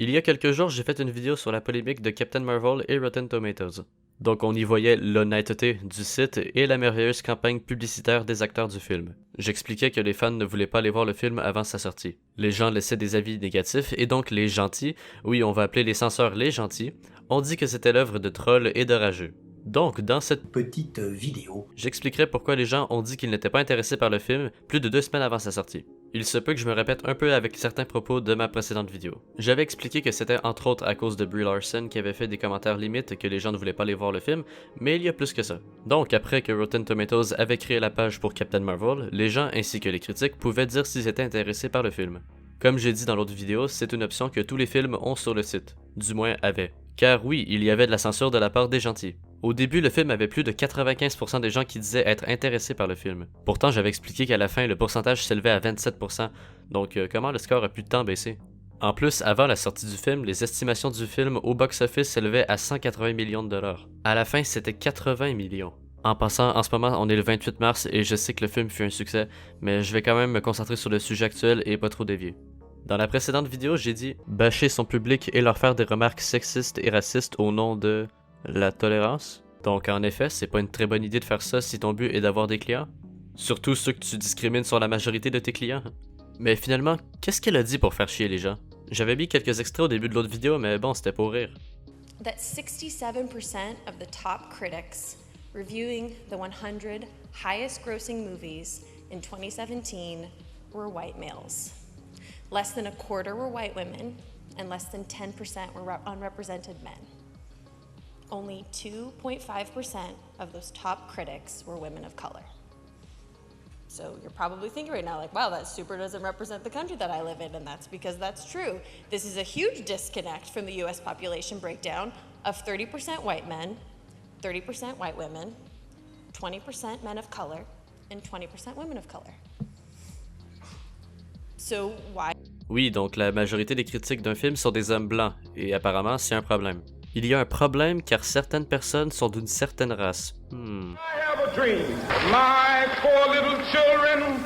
Il y a quelques jours, j'ai fait une vidéo sur la polémique de Captain Marvel et Rotten Tomatoes. Donc on y voyait l'honnêteté du site et la merveilleuse campagne publicitaire des acteurs du film. J'expliquais que les fans ne voulaient pas aller voir le film avant sa sortie. Les gens laissaient des avis négatifs et donc les gentils, oui on va appeler les censeurs les gentils, ont dit que c'était l'œuvre de trolls et de rageux. Donc, dans cette petite vidéo, j'expliquerai pourquoi les gens ont dit qu'ils n'étaient pas intéressés par le film plus de 2 semaines avant sa sortie. Il se peut que je me répète un peu avec certains propos de ma précédente vidéo. J'avais expliqué que c'était entre autres à cause de Brie Larson qui avait fait des commentaires limites que les gens ne voulaient pas aller voir le film, mais il y a plus que ça. Donc, après que Rotten Tomatoes avait créé la page pour Captain Marvel, les gens ainsi que les critiques pouvaient dire s'ils étaient intéressés par le film. Comme j'ai dit dans l'autre vidéo, c'est une option que tous les films ont sur le site. Du moins avaient. Car oui, il y avait de la censure de la part des gentils. Au début, le film avait plus de 95% des gens qui disaient être intéressés par le film. Pourtant, j'avais expliqué qu'à la fin, le pourcentage s'élevait à 27%, donc comment le score a pu tant baisser? En plus, avant la sortie du film, les estimations du film au box-office s'élevaient à 180 millions de dollars. À la fin, c'était 80 millions. En passant, en ce moment, on est le 28 mars et je sais que le film fut un succès, mais je vais quand même me concentrer sur le sujet actuel et pas trop dévier. Dans la précédente vidéo, j'ai dit « bâcher son public et leur faire des remarques sexistes et racistes au nom de... la tolérance ». Donc en effet, c'est pas une très bonne idée de faire ça si ton but est d'avoir des clients. Surtout ceux que tu discrimines sur la majorité de tes clients. Mais finalement, qu'est-ce qu'elle a dit pour faire chier les gens? J'avais mis quelques extraits au début de l'autre vidéo, mais bon, c'était pour rire. That 67% of the top critics reviewing the 100 highest grossing movies in 2017 were white males. Less than a quarter were white women, and less than 10% were unrepresented men. Only 2.5% of those top critics were women of color. So you're probably thinking right now, like, wow, that super doesn't represent the country that I live in, and that's because that's true. This is a huge disconnect from the US population breakdown of 30% white men, 30% white women, 20% men of color, and 20% women of color. So why? Oui, donc la majorité des critiques d'un film sont des hommes blancs, et apparemment c'est un problème. Il y a un problème car certaines personnes sont d'une certaine race. I have a dream. My 4 little children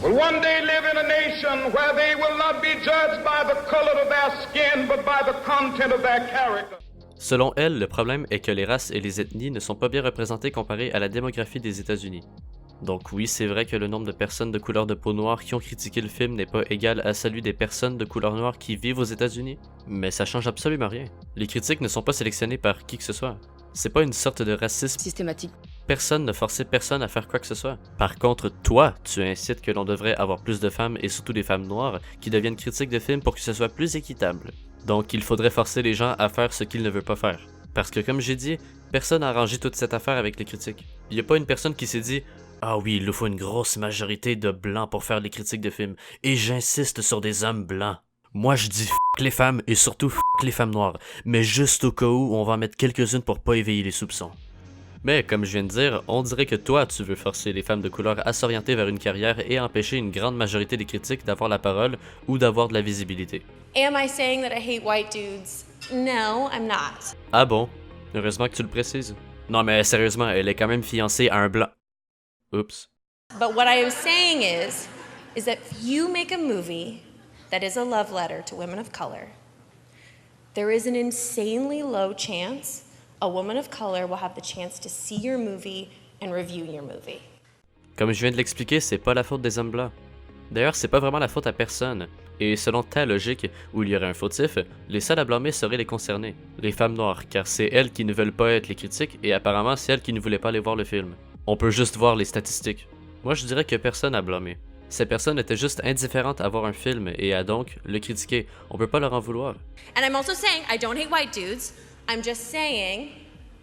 will one day live in a nation where they will not be judged by the color of their skin, but by the content of their character. Selon elle, le problème est que les races et les ethnies ne sont pas bien représentées comparées à la démographie des États-Unis. Donc oui, c'est vrai que le nombre de personnes de couleur de peau noire qui ont critiqué le film n'est pas égal à celui des personnes de couleur noire qui vivent aux États-Unis, mais ça change absolument rien. Les critiques ne sont pas sélectionnées par qui que ce soit. C'est pas une sorte de racisme systématique. Personne ne forçait personne à faire quoi que ce soit. Par contre, toi, tu incites que l'on devrait avoir plus de femmes et surtout des femmes noires qui deviennent critiques de films pour que ce soit plus équitable. Donc il faudrait forcer les gens à faire ce qu'ils ne veulent pas faire. Parce que comme j'ai dit, personne n'a arrangé toute cette affaire avec les critiques. Il y a pas une personne qui s'est dit « Ah oui, il nous faut une grosse majorité de blancs pour faire les critiques de films, et j'insiste sur des hommes blancs. Moi je dis f*** les femmes et surtout f*** les femmes noires, mais juste au cas où on va en mettre quelques-unes pour pas éveiller les soupçons. » Mais comme je viens de dire, on dirait que toi tu veux forcer les femmes de couleur à s'orienter vers une carrière et empêcher une grande majorité des critiques d'avoir la parole ou d'avoir de la visibilité. Am I saying that I hate white dudes? No, I'm not. Ah bon? Heureusement que tu le précises. Non mais sérieusement, elle est quand même fiancée à un blanc. Oups. But what I am saying is that if you make a movie that is a love letter to women of color, there is an insanely low chance a woman of color will have the chance to see your movie and review your movie. Comme je viens de l'expliquer, c'est pas la faute des hommes blancs. D'ailleurs, c'est pas vraiment la faute à personne. Et selon ta logique, où il y aurait un fautif, les seuls à blâmer seraient les concernés, les femmes noires, car c'est elles qui ne veulent pas être les critiques et apparemment c'est elles qui ne voulaient pas aller voir le film. On peut juste voir les statistiques. Moi je dirais que personne à blâmer. Ces personnes étaient juste indifférentes à voir un film et à donc le critiquer. On peut pas leur en vouloir. And I'm also saying I don't hate white dudes. I'm just saying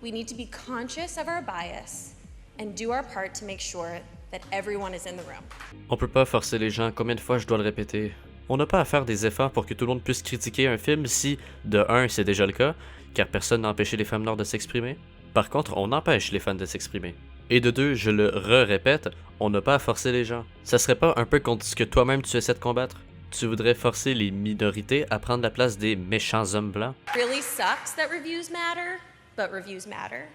we need to be conscious of our bias and do our part to make sure that everyone is in the room. On peut pas forcer les gens, combien de fois je dois le répéter? On n'a pas à faire des efforts pour que tout le monde puisse critiquer un film si, de 1, c'est déjà le cas, car personne n'a empêché les femmes noires de s'exprimer. Par contre, on empêche les fans de s'exprimer. Et de 2, je le répète, on n'a pas à forcer les gens. Ça serait pas un peu contre ce que toi-même tu essaies de combattre? Tu voudrais forcer les minorités à prendre la place des méchants hommes blancs? Really sucks that reviews matter, but reviews matter.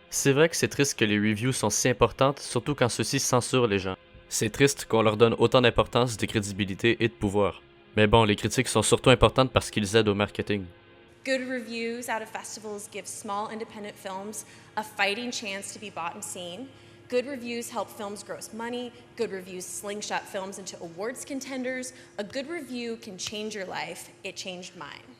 C'est vrai que c'est triste que les reviews sont si importantes, surtout quand ceux-ci censurent les gens. C'est triste qu'on leur donne autant d'importance, de crédibilité et de pouvoir. Mais bon, les critiques sont surtout importantes parce qu'ils aident au marketing. Good reviews out of festivals give small independent films a fighting chance to be bought and seen. Good reviews help films gross money. Good reviews slingshot films into awards contenders. A good review can change your life. It changed mine.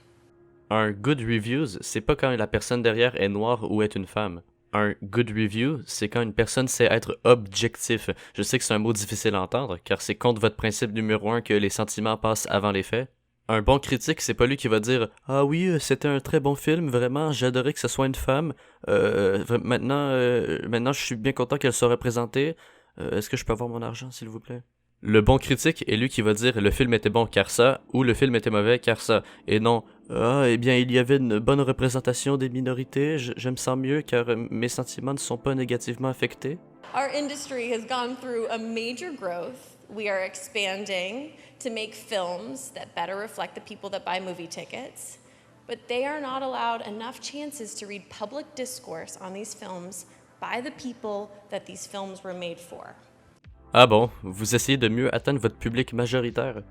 Un good reviews, c'est pas quand la personne derrière est noire ou est une femme. Un good review, c'est quand une personne sait être objectif. Je sais que c'est un mot difficile à entendre, car c'est contre votre principe numéro 1 que les sentiments passent avant les faits. Un bon critique, c'est pas lui qui va dire « Ah oui, c'était un très bon film, vraiment, j'adorais que ce soit une femme. Maintenant, je suis bien content qu'elle soit représentée. Est-ce que je peux avoir mon argent, s'il vous plaît? » Le bon critique est lui qui va dire « Le film était bon car ça » ou « Le film était mauvais car ça » et non « Ah, eh bien, il y avait une bonne représentation des minorités, je me sens mieux car mes sentiments ne sont pas négativement affectés. » Our industry has gone through a major growth. We are expanding to make films that better reflect the people that buy movie tickets, but they are not allowed enough chances to read public discourse on these films by the people that these films were made for. Ah bon, vous essayez de mieux atteindre votre public majoritaire?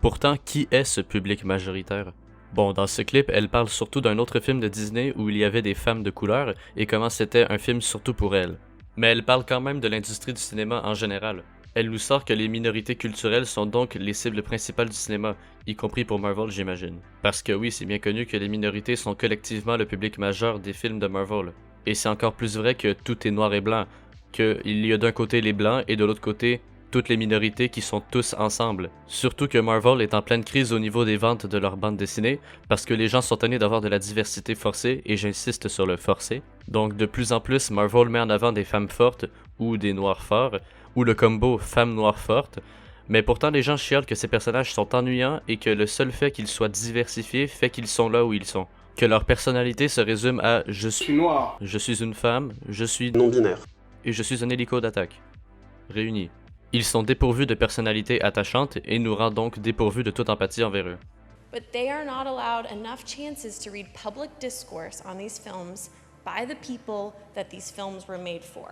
Pourtant, qui est ce public majoritaire? Bon, dans ce clip, elle parle surtout d'un autre film de Disney où il y avait des femmes de couleur et comment c'était un film surtout pour elles. Mais elle parle quand même de l'industrie du cinéma en général. Elle nous sort que les minorités culturelles sont donc les cibles principales du cinéma, y compris pour Marvel, j'imagine. Parce que oui, c'est bien connu que les minorités sont collectivement le public majeur des films de Marvel. Et c'est encore plus vrai que tout est noir et blanc, qu'il y a d'un côté les blancs et de l'autre côté toutes les minorités qui sont tous ensemble. Surtout que Marvel est en pleine crise au niveau des ventes de leurs bandes dessinées, parce que les gens sont tannés d'avoir de la diversité forcée, et j'insiste sur le forcé. Donc de plus en plus, Marvel met en avant des femmes fortes, ou des noirs forts, ou le combo femme noire forte, mais pourtant les gens chialent que ces personnages sont ennuyants et que le seul fait qu'ils soient diversifiés fait qu'ils sont là où ils sont. Que leur personnalité se résume à « je suis noir, je suis une femme, je suis non-binaire, et je suis un hélico d'attaque » réunis. Ils sont dépourvus de personnalité attachante et nous rendent donc dépourvus de toute empathie envers eux. But they are not allowed enough chances to read public discourse on these films by the people that these films were made for.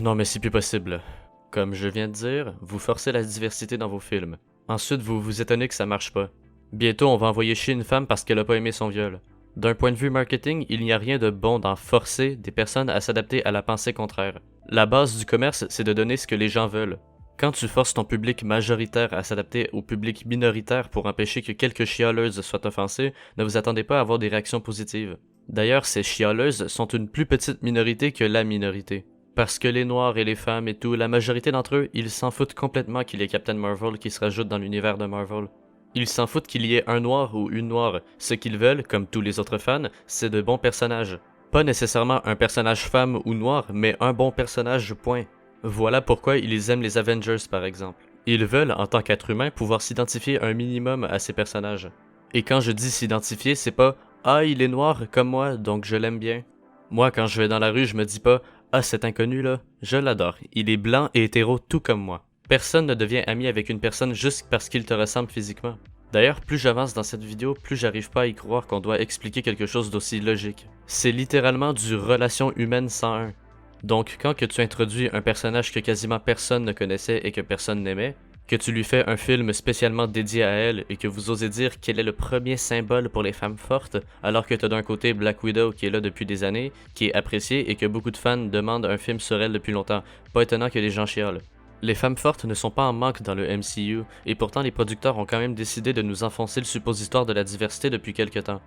Non mais c'est plus possible. Comme je viens de dire, vous forcez la diversité dans vos films. Ensuite, vous vous étonnez que ça marche pas. Bientôt, on va envoyer chier une femme parce qu'elle a pas aimé son viol. D'un point de vue marketing, il n'y a rien de bon dans forcer des personnes à s'adapter à la pensée contraire. La base du commerce, c'est de donner ce que les gens veulent. Quand tu forces ton public majoritaire à s'adapter au public minoritaire pour empêcher que quelques chialeuses soient offensées, ne vous attendez pas à avoir des réactions positives. D'ailleurs, ces chialeuses sont une plus petite minorité que la minorité. Parce que les noirs et les femmes et tout, la majorité d'entre eux, ils s'en foutent complètement qu'il y ait Captain Marvel qui se rajoute dans l'univers de Marvel. Ils s'en foutent qu'il y ait un noir ou une noire. Ce qu'ils veulent, comme tous les autres fans, c'est de bons personnages. Pas nécessairement un personnage femme ou noir, mais un bon personnage, point. Voilà pourquoi ils aiment les Avengers par exemple. Ils veulent, en tant qu'être humain, pouvoir s'identifier un minimum à ces personnages. Et quand je dis s'identifier, c'est pas « Ah, il est noir comme moi, donc je l'aime bien ». Moi, quand je vais dans la rue, je me dis pas « Ah, cet inconnu-là, je l'adore, il est blanc et hétéro tout comme moi ». Personne ne devient ami avec une personne juste parce qu'il te ressemble physiquement. D'ailleurs, plus j'avance dans cette vidéo, plus j'arrive pas à y croire qu'on doit expliquer quelque chose d'aussi logique. C'est littéralement du relation humaine 101. Donc, quand que tu introduis un personnage que quasiment personne ne connaissait et que personne n'aimait, que tu lui fais un film spécialement dédié à elle et que vous osez dire qu'elle est le premier symbole pour les femmes fortes, alors que t'as d'un côté Black Widow qui est là depuis des années, qui est appréciée et que beaucoup de fans demandent un film sur elle depuis longtemps, pas étonnant que les gens chiolent. Les femmes fortes ne sont pas en manque dans le MCU, et pourtant les producteurs ont quand même décidé de nous enfoncer le suppositoire de la diversité depuis quelque temps.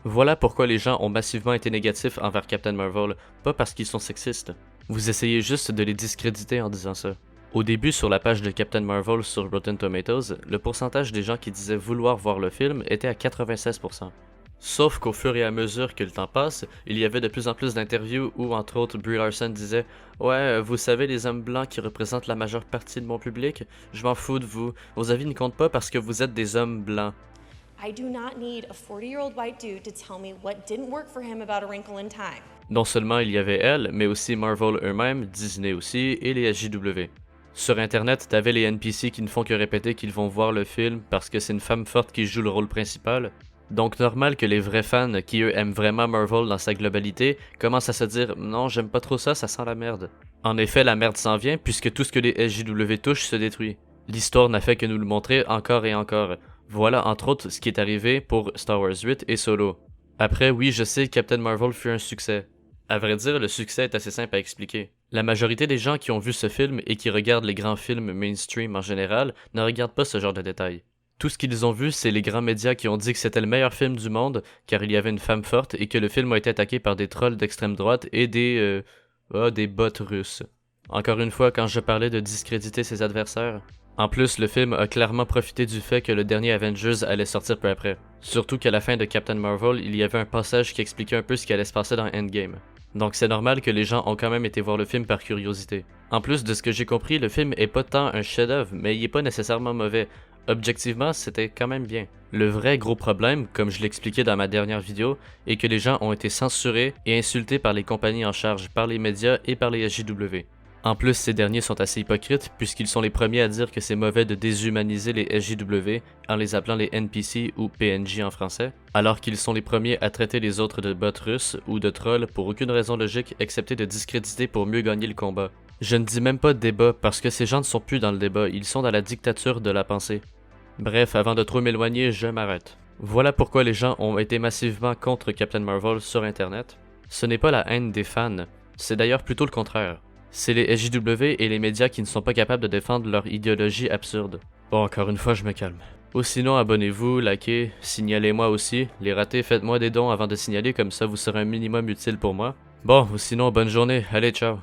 Voilà pourquoi les gens ont massivement été négatifs envers Captain Marvel, pas parce qu'ils sont sexistes. Vous essayez juste de les discréditer en disant ça. Au début, sur la page de Captain Marvel sur Rotten Tomatoes, le pourcentage des gens qui disaient vouloir voir le film était à 96%. Sauf qu'au fur et à mesure que le temps passe, il y avait de plus en plus d'interviews où, entre autres, Brie Larson disait « Ouais, vous savez, les hommes blancs qui représentent la majeure partie de mon public, je m'en fous de vous. Vos avis ne comptent pas parce que vous êtes des hommes blancs. » I do not need a 40-year-old white dude to tell me what didn't work for him about A Wrinkle in Time. Non seulement il y avait elle, mais aussi Marvel eux-mêmes, Disney aussi, et les SJW. Sur internet, t'avais les NPC qui ne font que répéter qu'ils vont voir le film parce que c'est une femme forte qui joue le rôle principal. Donc normal que les vrais fans, qui eux aiment vraiment Marvel dans sa globalité, commencent à se dire « Non, j'aime pas trop ça, ça sent la merde ». En effet, la merde s'en vient puisque tout ce que les SJW touchent se détruit. L'histoire n'a fait que nous le montrer encore et encore. Voilà entre autres ce qui est arrivé pour Star Wars 8 et Solo. Après, oui, je sais, Captain Marvel fut un succès. À vrai dire, le succès est assez simple à expliquer. La majorité des gens qui ont vu ce film et qui regardent les grands films mainstream en général ne regardent pas ce genre de détails. Tout ce qu'ils ont vu, c'est les grands médias qui ont dit que c'était le meilleur film du monde, car il y avait une femme forte et que le film a été attaqué par des trolls d'extrême droite et des bots russes. Encore une fois, quand je parlais de discréditer ses adversaires. En plus, le film a clairement profité du fait que le dernier Avengers allait sortir peu après. Surtout qu'à la fin de Captain Marvel, il y avait un passage qui expliquait un peu ce qui allait se passer dans Endgame. Donc c'est normal que les gens ont quand même été voir le film par curiosité. En plus de ce que j'ai compris, le film est pas tant un chef-d'œuvre, mais il est pas nécessairement mauvais. Objectivement, c'était quand même bien. Le vrai gros problème, comme je l'expliquais dans ma dernière vidéo, est que les gens ont été censurés et insultés par les compagnies en charge, par les médias et par les SJW. En plus, ces derniers sont assez hypocrites puisqu'ils sont les premiers à dire que c'est mauvais de déshumaniser les SJW en les appelant les NPC ou PNJ en français, alors qu'ils sont les premiers à traiter les autres de bots russes ou de trolls pour aucune raison logique excepté de discréditer pour mieux gagner le combat. Je ne dis même pas de débat parce que ces gens ne sont plus dans le débat, ils sont dans la dictature de la pensée. Bref, avant de trop m'éloigner, je m'arrête. Voilà pourquoi les gens ont été massivement contre Captain Marvel sur internet. Ce n'est pas la haine des fans, c'est d'ailleurs plutôt le contraire. C'est les SJW et les médias qui ne sont pas capables de défendre leur idéologie absurde. Bon, encore une fois, je me calme. Ou sinon, abonnez-vous, likez, signalez-moi aussi. Les ratés, faites-moi des dons avant de signaler, comme ça vous serez un minimum utile pour moi. Bon, ou sinon, bonne journée, allez, ciao.